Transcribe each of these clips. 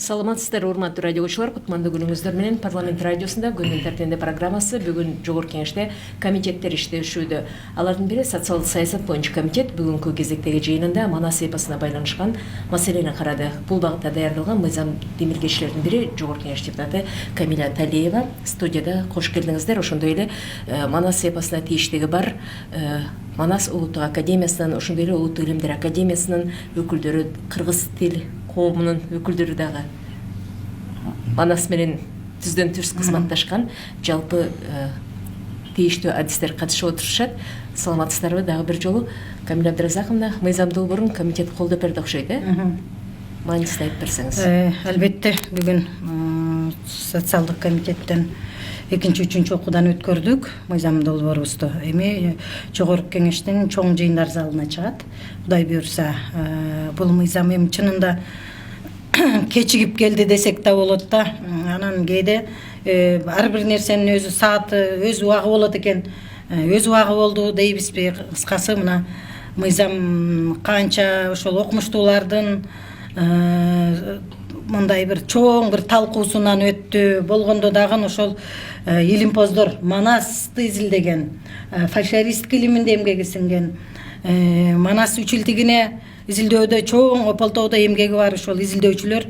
Саламатсыздар, урматтуу радиочулар. Кутмандуу күнүңүздөр менен парламент радиосунда күндүн тартибинде программасы бүгүн жогорку кеңеште комитеттер иштешүүдө. Алардын бири социалдык саясат боюнча комитет бүгүнкү кезектеги жыйынында Манас эпосуна байланышкан маселени карады. Бул багытта даярдалган мыйзам демилгечилердин бири жогорку кеңеш депутаты Камиля Талиева. Студияда кош келдиңиздер. Ошондой эле Манас эпосуна тийиштиги бар Манас улуттук академиясынын, ошондой эле улуттук илимдер академиясынын өкүлдөрү, кыргыз тил коомунун өкүлдөрү дагы Манас менен түздөн түз кызматташкан. Жалпы тийиштүү адистер катышып отурушат. Саламатсыздарбы? Дагы бир жолу Камиля Абдыразаковна, мыйзам долбоорун комитет колдоп берди окшойт, Мааниси айтып берсеңиз. Албетте, бүгүн социалдык комитеттен экинчи, үчүнчү окуудан өткөрдүк мыйзам долбоорубузду. Эми жогорку кеңештин чоң жыйындар залына чыгат. Кудай буюрса, бул мыйзам эми чынында кечигип келди десек да болот да. Анан кээде ар бир нерсенин өзү сааты, өз убагы болот экен. Өз убагы болду дейбизби? Кыскасы мына мыйзам канча ошол окумуштуулардын мындай бир чоң бир талкуусунан өттү. Болгондо дагы ошол илимпоздор Манасты изилдеген, фольклористика илиминде эмгеги сиңген, Манас үчилтигине изилдөөдө чоң ополтоодо эмгеги бар ошол изилдөөчүлөр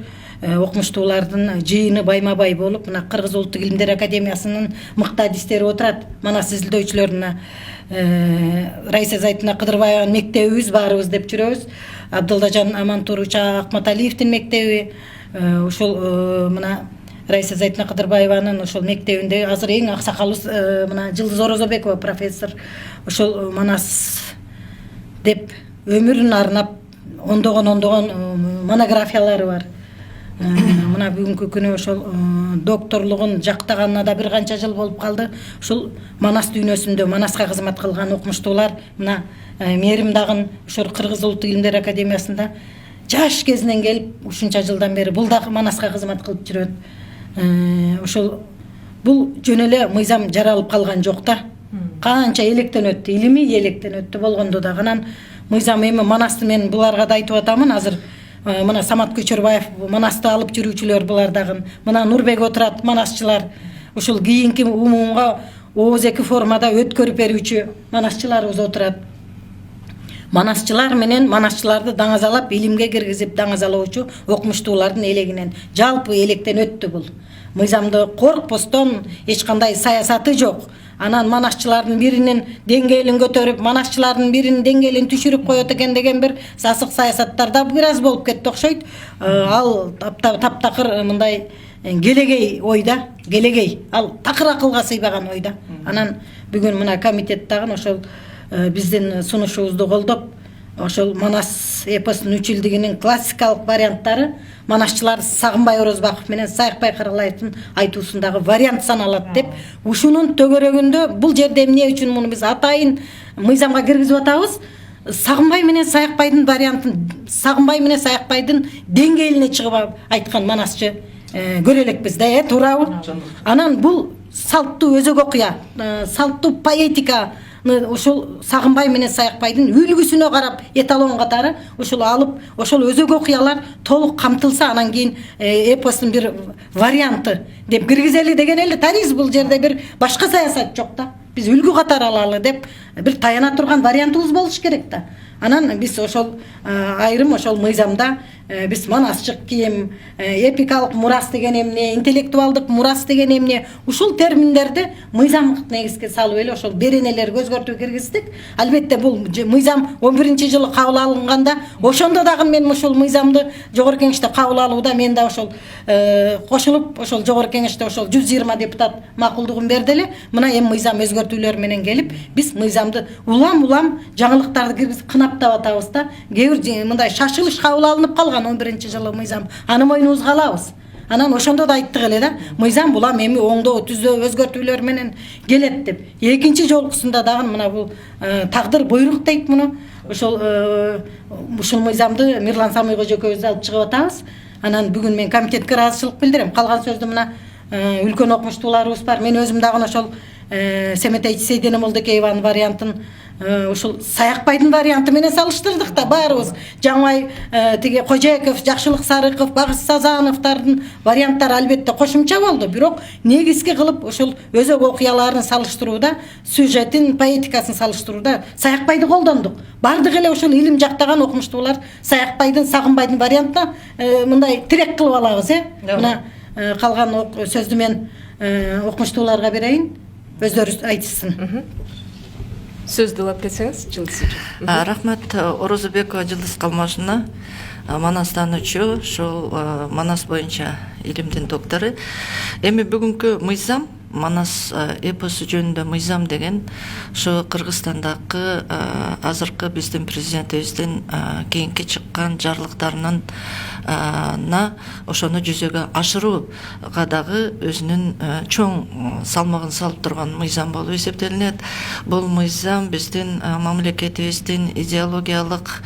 окумуштуулардын жыйыны байма-бай болуп, мына Кыргыз улуттук илимдер академиясынын мыкты адистери отурат. Манас изилдөөчүлөрүнө Раиса Зайтуна Кыдырбаеванын мектебибиз баарыбыз деп жүрөбүз. Абдылдажан Амантурович Акматалиевдин мектеби, ошол мына Раиса Зайтуна Кыдырбаеванын ошол мектебинде азыр эң аксакалы мына Жылдыз Орозобекова профессор. Ошол Манас деп өмүрүн арнап ондогон монографиялары бар. Мына бүгүнкү күнү ошол докторлугун жактаганына да бир канча жыл болуп калды. Ушул Манас дүйнөсүндө Манаска кызмат кылган окумуштуулар мына Мээрим Дагын ошол Кыргыз улуттук илимдер академиясында жаш кезинен келип ушунча жылдан бери бул дагы Манаска кызмат кылып жүрөт. Ошол бул жөн эле мыйзам жаралып калган жок да. Канча электен өттү, илимий электен өттү болгондо дагы анан мыйзам эми Манасты мен буларга да айтып атамын. Азыр мына Самат Көчөрбаев Манасты алып жүрүүчүлөр булар дагы. Мына Нурбек отурат, манасчылар. Ушул кийинки умумга ооз эки формада өткөрүп берүүчү манасчыларыбыз отурат. Манасчылар менен манасчыларды даңазалап, илимге киргизип даңазалоочу окумуштуулардын элегинен жалпы электен өттү бул. Мыйзамды коркпостон эч кандай саясаты жок. Анан манасчылардын биринин деңгээлин көтөрүп, манасчылардын биринин деңгээлин түшүрүп коет экен деген бир сасык саясаттарда бир аз болуп кетти окшойт. Ал таптакыр мындай келегей ойда, келегей. Ал такыр акылга сыйбаган ойда. Анан бүгүн мына комитет дагы ошол биздин сунушубузду колдоп, ошол Манас эпосунун үчилдигинин классикалык варианттары манасчылар Сагынбай Орозбаков менен Сайыкбай Каралаевдин айтуусундагы вариант саналат деп, ушунун төгөрөгүндө бул жерде эмне үчүн муну биз атайын мыйзамга киргизип атабыз? Сагынбай менен Сайыкбайдын вариантын, Сагынбай менен Сайыкбайдын деңгээлине чыгып айткан манасчы көрө элекпиз да, туурабы? Анан бул салттуу өзөк окуя, салттуу поэтика ошол Сагынбай менен Сайыкбайдын үлгүсүнө карап эталон катары ошол алып, ошол өзөк окуялар толук камтылса, анан кийин эпостун бир варианты деп киргизели деген эле тарихи бул жерде бир башка саясат жок да. Биз үлгү катары алалы деп бир таяна турган вариантыбыз болуш керек да. Анан биз ошол айрым ошол мыйзамда биз манасчык кийим, эпикалык мурас деген эмне, интеллектуалдык мурас деген эмне, ушул терминдерди мыйзамдык негизге салып эле ошол беренелерге өзгөртүү киргиздик. Албетте бул мыйзам 11-жылы кабыл алынганда, ошондо дагы мен ушул мыйзамды жогорку кеңеште кабыл алууда мен да ошол кошулуп, ошол жогорку кеңеште ошол 120 депутат макулдугун берди эле. Мына эми мыйзам өзгөртүүлөр менен келип, биз мыйзамды улам жаңылыктарды киргизип кынаптап атабыз да. Кээ бир мындай шашылыш кабыл алынып калган 11-жылы мыйзам, аны мойнубузга алабыз. Анан ошондо да айттык эле да, мыйзам булам эми оңдоо, түзөө, өзгөртүүлөр менен келет деп. Экинчи жолкусунда дагы мына бул тагдыр буйрук дейт муну. Ошол мыйзамды Мирлан Самойкожо экөөбүз алып чыгып атабыз. Анан бүгүн мен комитетке ыраазычылык билдирем. Калган сөздү мына үлкөн окумуштууларыбыз бар. Мен өзүм дагы ошол Семетей Сейдене Молдокееванын вариантын ушул Саякбайдын варианты менен салыштырдык да баарыбыз. Жаңай тиги Кожоеков, Жакшылык Сарыков, Багыс Сазановдардын варианттары албетте кошумча болду, бирок негизги кылып ушул өзөк окуяларын салыштырууда, сюжетин, поэтикасын салыштырууда Саякбайды колдондук. Бардык эле ушул илим жактаган окумуштуулар Саякбайдын, Сагынбайдын вариантына мындай тирек кылып алабыз, Мына калган сөздү мен окумуштууларга берейин, өздөрү айтышсын. Сөздү улап кетсеңиз, Жылдыз эже. Рахмат Орозубекова Жылдыз Калмашына, Манастануучу, ушул Манас боюнча илимдин доктору. Эми бүгүнкү мыйзам, Манас эпосу жөнүндө мыйзам деген, ошо Кыргызстандагы азыркы биздин президентибиздин кийинки чыккан жарлыктарынын ошону жүзөгө ашырууга дагы өзүнүн чоң салмагын салып турган мыйзам болуп эсептелинет. Бул мыйзам биздин мамлекетибиздин идеологиялык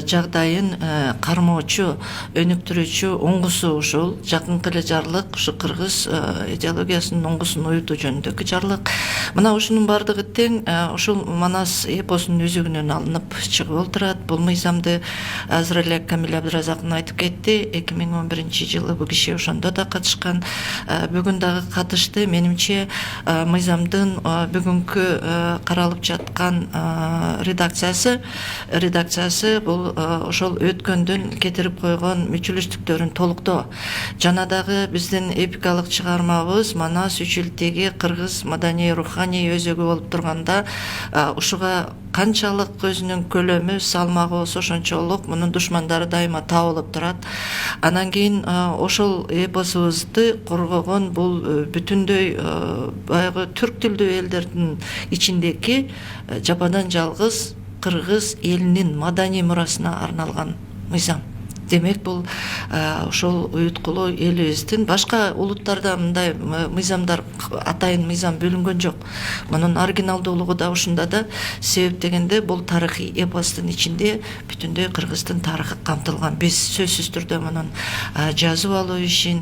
жагдайын кармоочу, өнүктүрүүчү оңгусу ушул жакынкы эле жарлык, ушу кыргыз идеологиясынын оңгусун уютуу жөнүндөгү жарлык. Мына ушунун бардыгы тең ушул Манас эпосунун өзөгүнөн алынып чыгып отурат. Бул мыйзамды азыр эле Камил Абдыразаков айтып кетти. 2011-жылы бул киши ошондо да катышкан. Бүгүн дагы катышты. Менимче мыйзамдын бүгүнкү каралып жаткан редакциясы бул ошол өткөндүн кетирип койгон мүчүлүштүктөрүн толуктоо. Жана дагы биздин эпикалык чыгармабыз Манас үч илдеги кыргыз маданий руханий өзөгү болуп турганда, ушуга канчалык өзүнүн көлөмү, салмагы болсо ошончолук мунун душмандары дайыма табылып турат. Анан кийин ошол эпосубузду коргогон бул бүтүндөй баягы түрк тилдүү элдердин ичиндеги жападан жалгыз кыргыз элинин маданий мурасына арналган мыйзам. Демек бул ошол уюткулуу элибиздин башка улуттарда мындай мыйзамдар, атайын мыйзам бөлүнгөн жок. Мунун оригиналдуулугу да ушунда да. Себеп дегенде бул тарыхый эпостун ичинде бүтүндөй кыргыздын тарыхы камтылган. Биз сөзсүз түрдө мунун жазып алуу ишин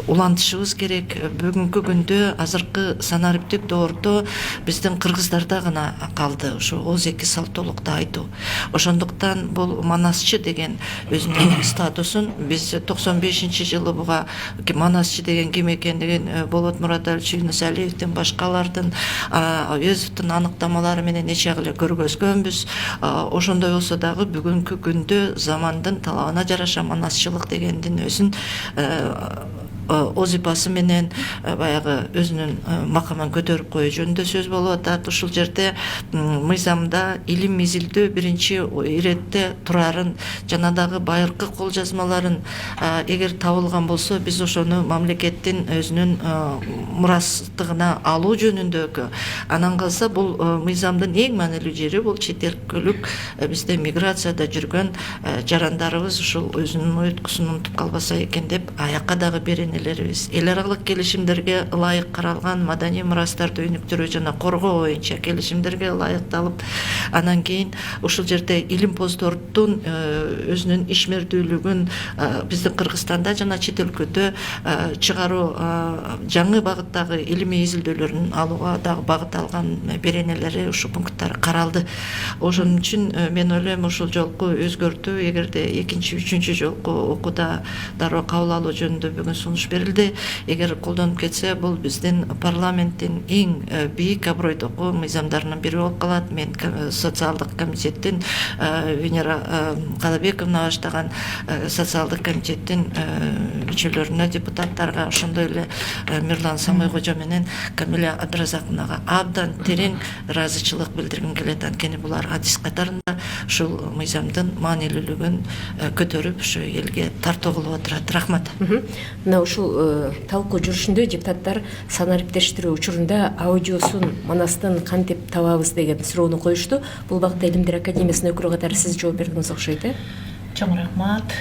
улантышыбыз керек. Бүгүнкү күндө азыркы санариптик доордо биздин кыргыздарда гана калды ушу оз эки салттуулукту айтуу. Ошондуктан бул манасчы деген өзүнүн статусун биз 95-жылы буга манасчы деген ким экендигин Болот Муратович Юнусалиевдин, башкалардын өзүнүн аныктамалары менен нече эле көргөзгөнбүз. Ошондой болсо дагы бүгүнкү күндө замандын талабына жараша манасчылык дегендин өзүн озипасы менен баягы өзүнүн макамын көтөрүп коюу жөнүндө сөз болуп атат. Ушул жерде мыйзамда илим изилдөө биринчи иретте турарын жана дагы байыркы кол жазмаларын эгер табылган болсо биз ошону мамлекеттин өзүнүн мурастыгына алуу жөнүндөгү. Анан калса бул мыйзамдын эң маанилүү жери бул чет элдик бизде миграцияда жүргөн жарандарыбыз ушул өзүнүн уюткусун унутуп калбаса экен деп аякка дагы беренелерибиз. Эл аралык келишимдерге ылайык каралган маданий мурастарды өнүктүрүү жана коргоо боюнча келишимдерге ылайыкталып, анан кийин ушул жерде илимпоздордун өзүнүн ишмердүүлүгүн биздин Кыргызстанда жана чет өлкөдө чыгаруу жаңы багыттагы илимий изилдөөлөрүн алууга дагы багыт алган беренелери ушул пункттар каралды. Ошон үчүн мен ойлойм ушул жолку өзгөртүү эгерде экинчи, үчүнчү жолку окууда дароо кабыл алуу жөнүндө бүгүн сунуш берилди. Эгер колдонуп кетсе, бул биздин парламенттин эң бийик абройдогу мыйзамдарынын бири болуп калат. Мен социалдык комитеттин Венера Калабековна баштаган социалдык комитеттин мүчөлөрүнө, депутаттарга, ошондой эле Мирлан Самойкожо менен Камиля Абдыразаковнага абдан терең ыраазычылык билдиргим келет. Анткени булар адис катарында ушул мыйзамдын маанилүүлүгүн көтөрүп, ушу элге тартуу кылып отурат. Рахмат. Мына ушул талкуу жүрүшүндө депутаттар санариптештирүү учурунда аудиосун Манастын кантип табабыз деген суроону коюшту. Бул багытта Илимдер академиясынын өкүлү катары сиз жооп бергениңиз окшойт, Чоң рахмат.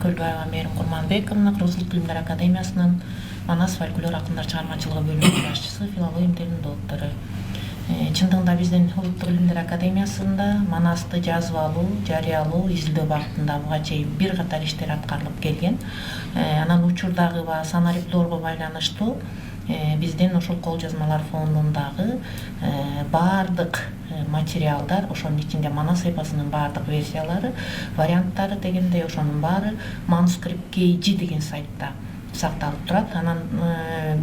Көлбаева Мээрим Курманбековна, Кыргыз Улуттук Илимдер академиясынын Манас фольклор акындар чыгармачылыгы бөлүмүнүн башчысы, филология илимдеринин доктору. Чындыгында биздин Улуттук Илимдер академиясында Манасты жазып алуу, жарыялоо, изилдөө багытында буга чейин бир катар иштер аткарылып келген. Анан учурдагы санариптоорго байланыштуу бизден ошол кол жазмалар фондундагы баардык материалдар, ошонун ичинде Манас эпосунун баардык версиялары, варианттары дегенде ошонун баары Manuscript KG деген сайтта сакталып турат. Анан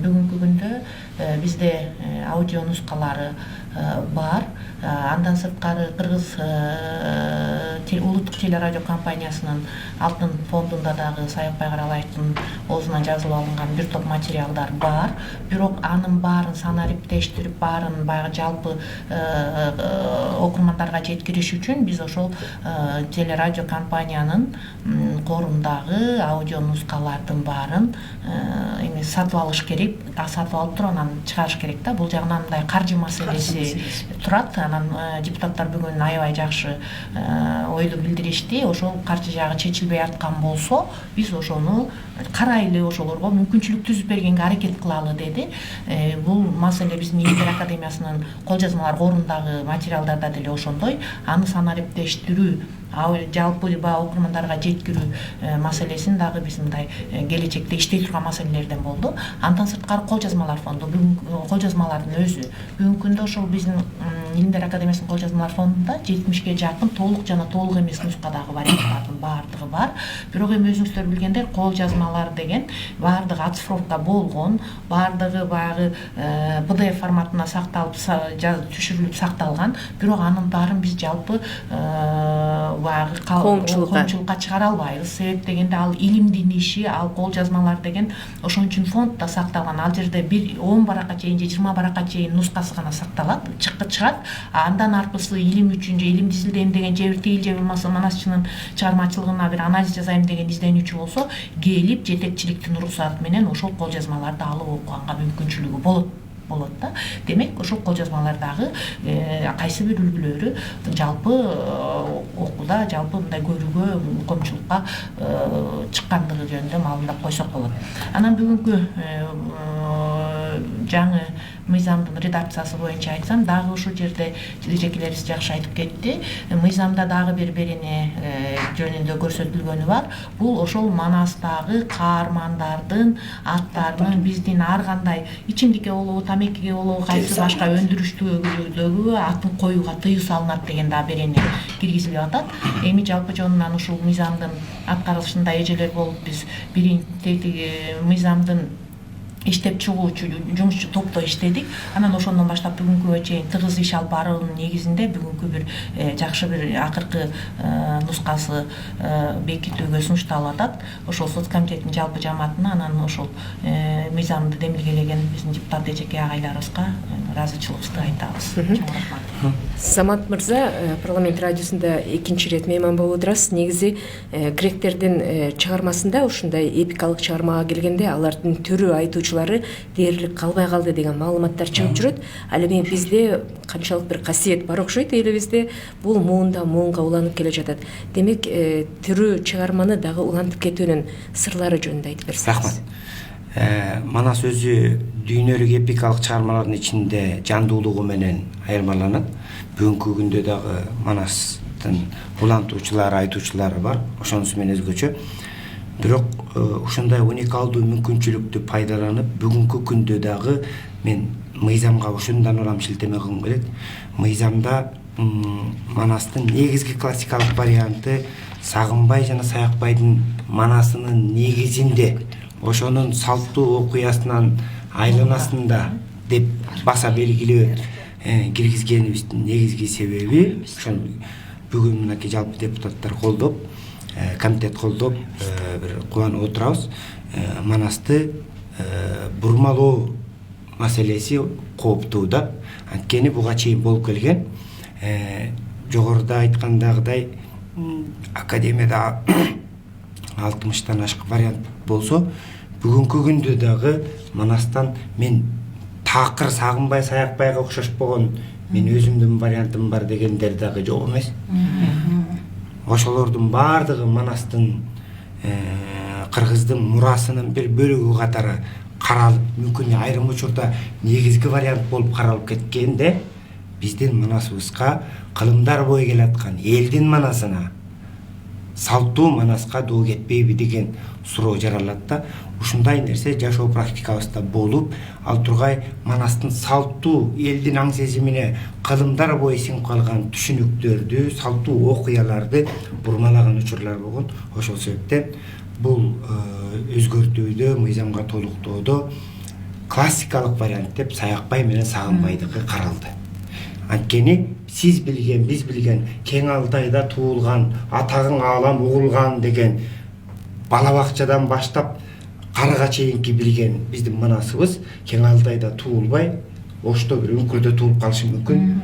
бүгүнкү күндө бизде аудио нускалары бар. Андан сырткары Кыргыз улуттук телерадио компаниясынын Алтын фондунда дагы Саякбай Каралаевдин оозунан жазылып алынган бир топ материалдар бар. Бирок анын баарын санариптештирип, баарын баягы жалпы окурмандарга жеткириш үчүн биз ошол телерадио компаниянын корундагы аудио нускалардын баарын сатып алыш керек. Сатып алып туруп анан чыгарыш керек да. Бул жагынан мындай каржы маселеси турат. Анан депутаттар бүгүн аябай жакшы ойду билдиришти. Ошол каржы жагы чечилбей аткан болсо, биз ошону карайлы, ошолорго мүмкүнчүлүк түзүп бергенге аракет кылалы деди. Бул маселе биздин Илимдер академиясынын кол жазмалар корундагы материалдарда деле ошондой. Аны санариптештирүү, жалпы окурмандарга жеткирүү маселесин дагы биз мындай келечекте иштей турган маселелерден болду. Андан сырткары кол жазмалар фонду, кол жазмалардын өзү бүгүнкү күндө ошол биздин Илимдер академиясынын кол жазмалар фондунда 70ге жакын толук жана толук эмес нускадагы варианттардын баардыгы бар. Бирок эми өзүңүздөр билгендей, кол жазмалар деген баардыгы оцифровка болгон, баардыгы баягы PDF форматына сакталып, түшүрүлүп сакталган. Бирок анын баарын биз жалпы баягы коомчулукка чыгара албайбыз. Себеп дегенде ал илимдин иши, ал кол жазмалар деген ошон үчүн фондда сакталган. Ал жерде 10 баракка чейин же 20 баракка чейин нускасы гана сакталат, чыгат. Андан аркысы илим үчүн же илимди изилдейм деген же бир тил же болмосо манасчынын чыгармачылыгына бир анализ жасайм деген изденүүчү болсо, келип жетекчиликтин уруксаты менен ошол кол жазмаларды алып окуганга мүмкүнчүлүгү болот да. Демек ошол кол жазмалардагы кайсы бир үлгүлөрү жалпы окууда, жалпы мындай көрүүгө, коомчулукка чыккандыгы жөнүндө маалымдап койсок болот. Анан бүгүнкү жаңы мыйзамдын редакциясы боюнча айтсам, дагы ушул жерде жекелерибиз жакшы айтып кетти. Мыйзамда дагы бир берене жөнүндө көрсөтүлгөнү бар. Бул ошол Манастагы каармандардын аттарынын биздин ар кандай ичимдикке болобу, тамекиге болобу, кайсы башка өндүрүштөгү атын коюуга тыюу салынат деген да берене киргизилип атат. Эми жалпы жонунан ушул мыйзамдын аткарылышында эжелер болуп биз биринчи мыйзамдын иштеп чыгуучу жумушчу топто иштедик. Анан ошондон баштап бүгүнкүгө чейин тыгыз иш алып баруунун негизинде бүгүнкү бир жакшы бир акыркы нускасы бекитүүгө сунушталып атат. Ошол соцкомитеттин жалпы жамаатына, анан ошол мыйзамды демилгелеген биздин депутат эжеке агайларыбызга ыраазычылыгыбызды айтабыз. Чоң рахмат. Самат мырза, парламент радиосунда экинчи ирет мейман болуп отурасыз. Негизи гректердин чыгармасында ушундай эпикалык чыгармага келгенде алардын түрү, айтуучулары дээрлик калбай калды деген маалыматтар чыгып жүрөт. Ал эми бизде канчалык бир касиет бар окшойт, элибизде бул муунга уланып келе жатат. Демек, түрү чыгарманы дагы улантып кетүүнүн сырлары жөнүндө айтып берсеңиз. Рахмат. Манас өзү дүйнөлүк эпикалык чыгармалардын ичинде жандуулугу менен айырмаланат. Бүгүнкү күндө дагы Манастын улантуучулары, айтуучулары бар. Ошонусу менен өзгөчө. Бирок ушундай уникалдуу мүмкүнчүлүктү пайдаланып, бүгүнкү күндө дагы мен мыйзамга ушундан улам шилтеме кылгым келет. Мыйзамда Манастын негизги классикалык варианты Сагынбай жана Саякбайдын Манасынын негизинде, ошонун салттуу окуясынан айланасында деп баса белгилеп киргизгенибиздин негизги себеби ошон бүгүн мынакей жалпы депутаттар колдоп, комитет колдоп бир кубанып отурабыз. Манасты бурмалоо маселеси кооптуу да. Анткени буга чейин болуп келген. Жогоруда айткандагыдай академияда 60тан ашык вариант болсо, бүгүнкү күндө дагы Манастан мен такыр Сагынбай Саякбайга окшош болгон мен өзүмдүн вариантым бар дегендер дагы жок эмес. Ошолордун баардыгы Манастын кыргыздын мурасынын бир бөлүгү катары каралып, мүмкүн айрым учурда негизги вариант болуп каралып кеткенде, биздин Манасыбызга кылымдар бою келаткан элдин Манасына салттуу манаска доо кетпейби деген суроо жаралат да. Ушундай нерсе жашоо практикабызда болуп, ал тургай манастын салттуу элдин аң сезимине кылымдар бою сиңип калган түшүнүктөрдү, салттуу окуяларды бурмалаган учурлар болгон. Ошол себептен бул өзгөртүүдө, мыйзамга толуктоодо классикалык вариант деп Саякбай менен Сагынбайдыкы каралды. Анткени сиз билген, биз билген Кең Алтайда туулган, атагың аалам угулган деген бала бакчадан баштап карыга чейинки билген биздин манасыбыз Кең Алтайда туулбай, Ошто бир үңкүрдө туулуп калышы мүмкүн,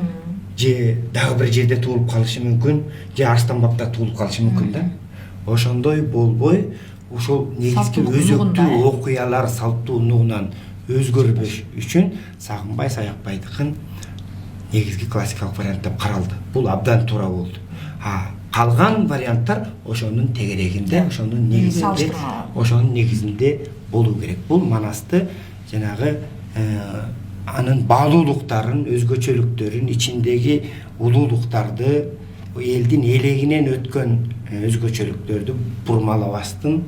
же дагы бир жерде туулуп калышы мүмкүн, же Арстанбапта туулуп калышы мүмкүн да. Ошондой болбой, ошол негизги өзөктүү окуялар салттуу нугунан өзгөрбөш үчүн Сагынбай Саякбайдыкын негизги классикалык вариант деп каралды. Бул абдан туура болду. Калган варианттар ошонун тегерегинде, ошонун негизинде болуу керек. Бул манасты жанагы анын баалуулуктарын, өзгөчөлүктөрүн, ичиндеги улуулуктарды, элдин элегинен өткөн өзгөчөлүктөрдү бурмалабастын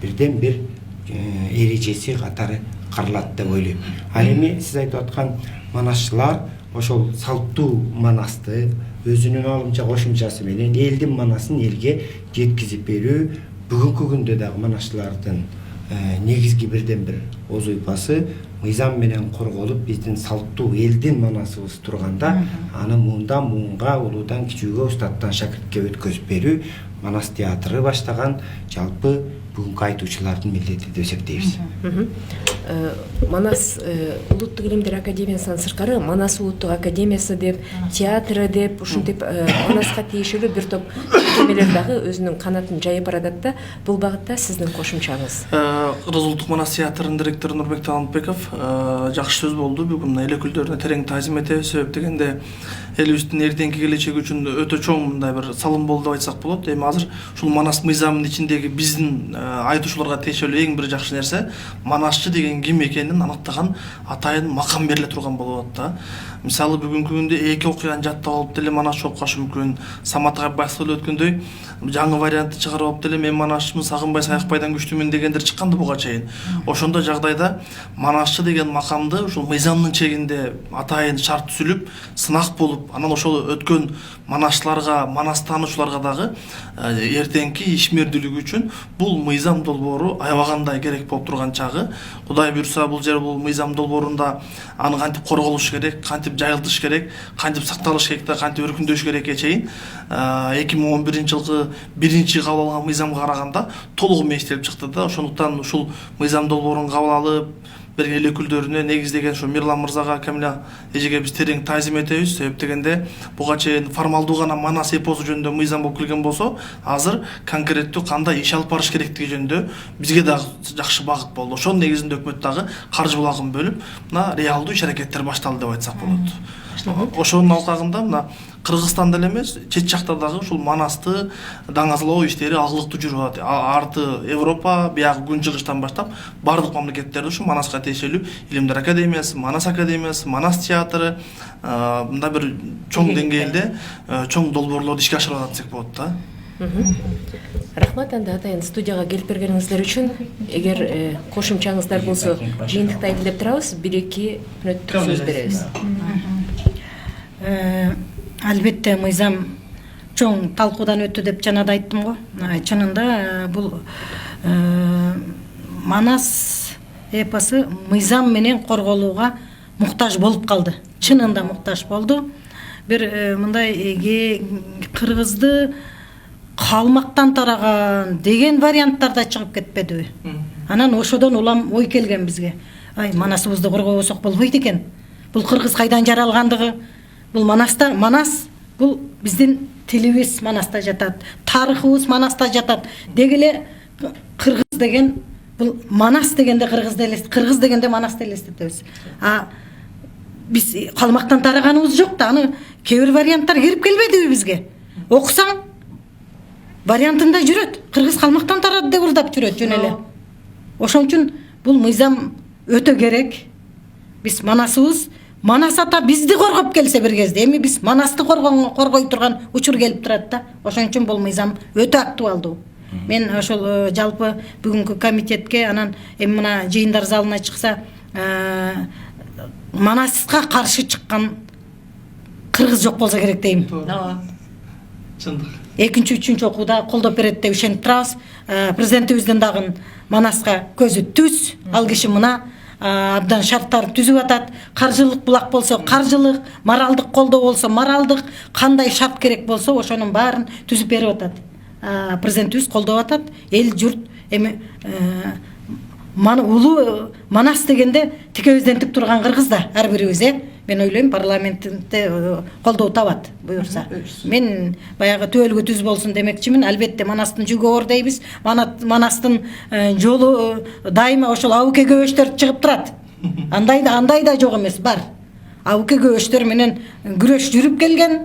бирден бир эрежеси катары каралат деп ойлойм. Ал эми сиз айтып аткан манасчылар ошол салттуу манасты өзүнүн алымча кошумчасы менен элдин манасын элге жеткизип берүү бүгүнкү күндө дагы манасчылардын негизги бирден бир озуйпасы мыйзам менен корголуп биздин салттуу элдин манасыбыз турганда аны муундан муунга, улуудан кичүүгө, устаттан шакиртке өткөзүп берүү Манас театры баштаган жалпы бүгүнкү айтуучулардын милдети деп эсептейбиз. Манас улуттук илимдер академиясынан сыркары Манас улуттук академиясы деп, театры деп, ушинтип Манаска тиешелүү бир топ мекемелер дагы өзүнүн канатын жайып баратат да. Бул багытта сиздин кошумчаңыз? Кыргыз улуттук Манас театрынын директору Нурбек Таалымбеков жакшы сөз болду. Бүгүн эл өкүлдөрүнө терең таазим этебиз. Себеп дегенде элибиздин эртеңки келечеги үчүн өтө чоң мындай бир салым болду деп айтсак болот. Эми азыр ушул Манас мыйзамынын ичиндеги биздин айтуучуларга тиешелүү эң бир жакшы нерсе манасчы деген ким экенин аныктаган атайын макам бериле турган болуп атат да. Мисалы бүгүнкү күндө эки окуяны жаттап алып деле манасчы болуп калышы мүмкүн. Самат Агабаев өткөндөй жаңы вариантты чыгарып алып деле мен манасчымын, Сагынбай Саякбайдан күчтүүмүн дегендер чыкканды буга чейин. Ошондой жагдайда манасчы деген макамды ушул мыйзамдын чегинде атайын шарт түзүлүп, сынак болуп, анан ошол өткөн манасчыларга, манас таануучуларга дагы эртеңки ишмердүүлүгү үчүн бул мыйзам долбоору аябагандай керек болуп турган чагы. Кудай буйрса бул жер бул мыйзам долбоорунда аны кантип корголуш керек, кантип жайылтыш керек, кантип сакталыш керек да кантип өркүндөш керекке чейин 2011-жылкы биринчи кабыл алган мыйзамга караганда толугу мээштелип чыкты да. Ошондуктан ушул мыйзам долбоорун кабыл алып берген эл өкүлдөрүнө негиздеген ушу Мирлан мырзага, Камила эжеге биз терең таазим этебиз. Себеп дегенде буга чейин формалдуу гана Манас эпосу жөнүндө мыйзам болуп келген болсо, азыр конкреттүү кандай иш алып барыш керектиги жөнүндө бизге дагы жакшы багыт болду. Ошонун негизинде өкмөт дагы каржы булагын бөлүп, мына реалдуу иш аракеттер башталды деп айтсак болот. Ошонун алкагында мына Кыргызстанда эле эмес, чет жакта дагы ушул Манасты даңазалоо иштери алгылыктуу жүрүп атат. Арты Европа, биягы күнчыгыштан баштап бардык мамлекеттерде ушу Манаска тиешелүү Илимдер академиясы, Манас академиясы, Манас театры мындай бир чоң деңгээлде чоң долбоорлорду ишке ашырып атат десек болот да. Рахмат, анда атайын студияга келип бергениңиздер үчүн. Эгер кошумчаңыздар болсо, жыйынтыкта айтылып турабыз, 1-2 мүнөттүк сөз беребиз. Албетте мыйзам чоң талкуудан өттү деп жанада айттым го. Чынында бул Манас эпосу мыйзам менен корголууга муктаж болуп калды. Чынында муктаж болду. Бир мындай кыргызды калмактан тараган деген варианттар да чыгып кетпедиби? Анан ошодон улам ой келген бизге. Ай, Манасыбызды коргобосок болбойт экен. Бул кыргыз кайдан жаралгандыгы, бул Манаста, Манас бул биздин тилибиз Манаста жатат, тарыхыбыз Манаста жатат. Дегеле кыргыз деген бул Манас дегенде кыргыз дегенде Манасты элестетебиз. Биз калмактан тараганыбыз жок да, аны кээ бир варианттар кирип келбедиби бизге? Окусаң вариантында жүрөт. Кыргыз калмактан тарады деп ырдап жүрөт жөн эле. Ошон үчүн бул мыйзам өтө керек. Биз Манасыбыз Манас ата бизди коргоп келсе бир кезде, эми биз Манасты коргой турган учур келип турат да. Ошон үчүн бул мыйзам өтө актуалдуу. Мен ошол жалпы бүгүнкү комитетке анан эми мына жыйындар залына чыкса Манаска каршы чыккан кыргыз жок болсо керек дейм. Чындык. Экинчи, үчүнчү окууда колдоп берет деп ишенип турабыз. Президентибиздин дагы Манаска көзү түз. Ал киши мына абдан шарттар түзүп атат. Каржылык булак болсо каржылык, моралдык колдоо болсо моралдык, кандай шарт керек болсо ошонун баарын түзүп берип атат. Президентибиз колдоп атат. Эл журт эми улуу Манас дегенде тикебиздентип турган кыргыз да ар бирибиз, мен ойлойм парламентте колдоо табат буюрса. Мен баягы төөлгө түз болсун демекчимин. Албетте Манастын жүгү оор дейбиз. Манастын жолу дайыма ошол абуке көбөштөр чыгып турат. Андай да жок эмес, бар. Абуке көбөштөр менен күрөш жүрүп келген.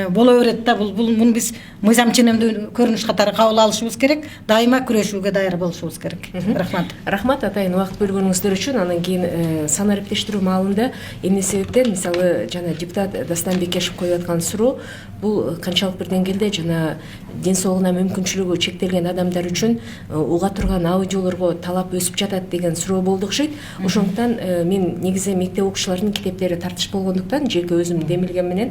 Боло берет да, муну биз мыйзам ченемдүү көрүнүш катары кабыл алышыбыз керек. Дайыма күрөшүүгө даяр болушубуз керек. Рахмат. Рахмат атайын убакыт бөлгөнүңүздөр үчүн. Анан кийин сан ариптештирүү маалында эмне себептен мисалы жана депутат Дастан Бекешев коюп аткан суроо бул канчалык бир деңгээлде жана ден соолугуна мүмкүнчүлүгү чектелген адамдар үчүн уга турган аудиолорго талап өсүп жатат деген суроо болду окшойт. Ошондуктан мен негизи мектеп окуучуларынын китептери тартыш болгондуктан жеке өзүм демилгем менен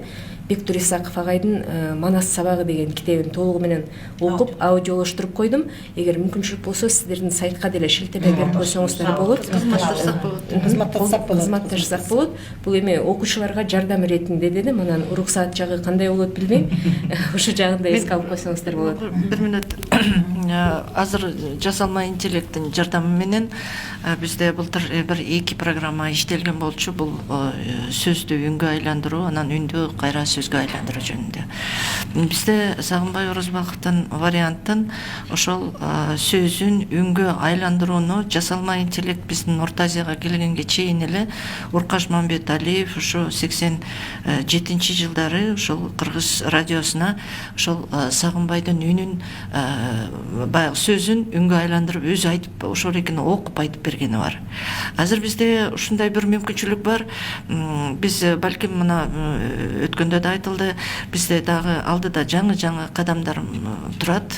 Бектур Исаков агайдын Манас сабагы деген китебин толугу менен окуп аудиолоштуруп койдум. Эгер мүмкүнчүлүк болсо сиздердин сайтка деле шилтеме берип койсоңуздар болот. Кызматташсак болот. Бул эми окуучуларга жардам иретинде дедим. Анан уруксаат жагы кандай болот билбейм. Ушул жагын да эске алып койсоңуздар болот. Бир мүнөт. Азыр жасалма интеллекттин жардамы менен бизде былтыр бир 2 программа иштелген болчу. Бул сөздү үнгө айландыруу, анан үндү кайра сөзгө айландыруу жөнүндө. Бизде Сагынбай Орозбаковдун вариантын ошол сөзүн үнгө айландырууну жасалма интеллект биздин Орто Азияга келгенге чейин эле Уркаш Мамбеталиев ошо 87-жылдары ошол кыргыз радиосуна ошол Сагынбайдын үнүн баягы сөзүн үнгө айландырып өзү айтып ошол экени окуп айтып бергени бар. Азыр бизде ушундай бир мүмкүнчүлүк бар. Биз балким мына өткөндө да айтылды, бизде дагы алдыда жаңы кадамдар турат,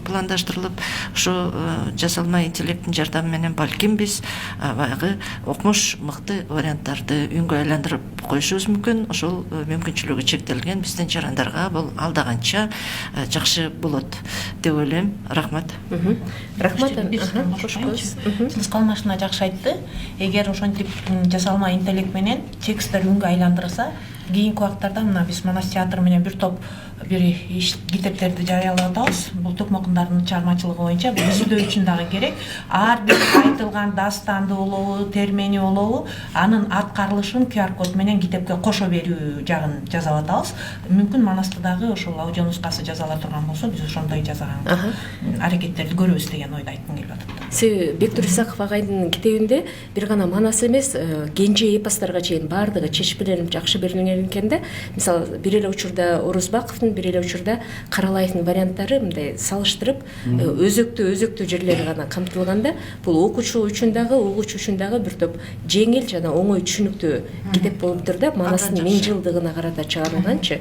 пландаштырылып, ошо жасалма интеллекттин жардамы менен балким биз баягы окмуш мыкты варианттарды үнгө айландырып коюшубуз мүмкүн. Ошол мүмкүнчүлүгү чектелген биздин жарандарга бул алдаганча жакшы болот деп ойлойм. Рахмат. Рахмат. Сиз калмашына жакшы айтты. Эгер ошентип жасалма интеллект менен тексттер үнгө айландырылса, кийинки убактарда мына биз Манас театры менен бир топ китептерди жарыялап атабыз. Бул Токмокундардын чыгармачылыгы боюнча бул издөө үчүн дагы керек. Ар бир айтылган дастанды болобу, термени болобу, анын аткарылышын QR код менен китепке кошо берүү жагын жасап атабыз. Мүмкүн Манасты дагы ошол аудио нускасы жазала турган болсо, биз ошондой жасаганга аракеттерди көрөбүз деген ойду айткым келип атат. Бектур Исаков агайдын китебинде бир гана Манас эмес, кенже эпостторго чейин баардыгы чечиптеленип жакшы берилген экен да. Мисалы, бир эле учурда Орозбаковдун, бир эле учурда Каралаевдин варианттары мындай салыштырып, өзөктүү жерлери гана камтылганда, бул окуучу үчүн дагы, угуучу үчүн дагы бир топ жеңил жана оңой түшүнүктүү китеп болуптур да. Манастын 1000 жылдыгына карата чыгарылганчы.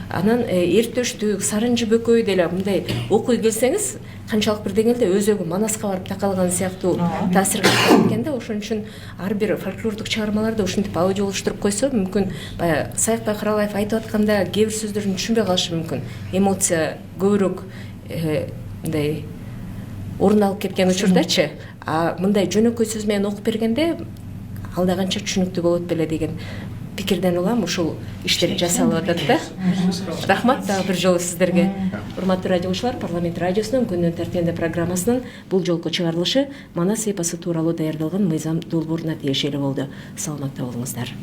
Анан Эртөштүк, Сарынжы бөкөй деле мындай окуй келсеңиз, канчалык бир деңгээлде өзөгү Манаска барып такалган сыяктуу таасир кылат экен да. Ошон үчүн ар бир фольклордук чыгармаларды ушинтип аудиолоштуруп койсо, мүмкүн баягы Саякбай Каралаев айтып атканда кээ бир сөздөрүн түшүнбөй калышы мүмкүн. Эмоция көбүрөөк мындай орун алып кеткен учурдачы, мындай жөнөкөй сөз менен окуп бергенде алдаганча түшүнүктүү болот беле деген пикирден улам ушул иштер жасалып атат да. Рахмат дагы бир жолу сиздерге. Урматтуу радиочулар, Парламент радиосунун күндүн тартибинде программасынын бул жолку чыгарылышы Манас эпосу тууралуу даярдалган мыйзам долбооруна тиешелүү болду. Саламатта болуңуздар.